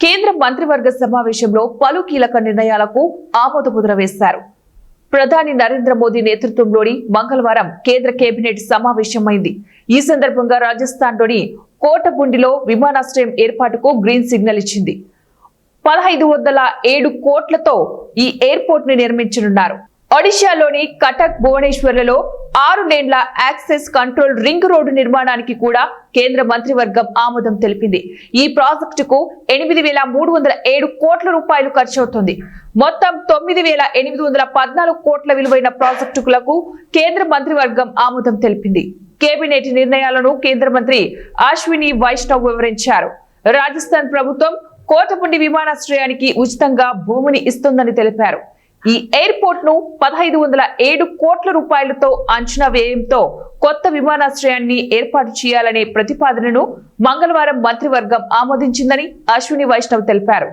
కేంద్ర మంత్రివర్గ సమావేశంలో పలు కీలక నిర్ణయాలకు ఆమోదముద్ర వేశారు. ప్రధాని నరేంద్ర మోదీ నేతృత్వంలోని మంగళవారం కేంద్ర కేబినెట్ సమావేశమైంది. ఈ సందర్భంగా రాజస్థాన్లోని కోటబుండిలో విమానాశ్రయం ఏర్పాటుకు గ్రీన్ సిగ్నల్ ఇచ్చింది. 1507 కోట్లతో ఈ ఎయిర్పోర్ట్ ని నిర్మించనున్నారు. ఒడిశాలోని కటక్, భువనేశ్వర్లలో 6 లేన్ల యాక్సెస్ కంట్రోల్ రింగ్ రోడ్డు నిర్మాణానికి కూడా కేంద్ర మంత్రివర్గం ఆమోదం తెలిపింది. ఈ ప్రాజెక్టుకు 8,307 కోట్ల రూపాయలు ఖర్చవుతుంది. మొత్తం 9,814 కోట్ల విలువైన ప్రాజెక్టులకు కేంద్ర మంత్రివర్గం ఆమోదం తెలిపింది. కేబినెట్ నిర్ణయాలను కేంద్ర మంత్రి అశ్విని వైష్ణవ్ వివరించారు. రాజస్థాన్ ప్రభుత్వం కోటబుండి విమానాశ్రయానికి ఉచితంగా భూమిని ఇస్తుందని తెలిపారు. ఈ ఎయిర్పోర్ట్ ను 1507 కోట్ల రూపాయలతో అంచనా వ్యయంతో కొత్త విమానాశ్రయాన్ని ఏర్పాటు చేయాలనే ప్రతిపాదనను మంగళవారం మంత్రివర్గం ఆమోదించిందని అశ్విని వైష్ణవ్ తెలిపారు.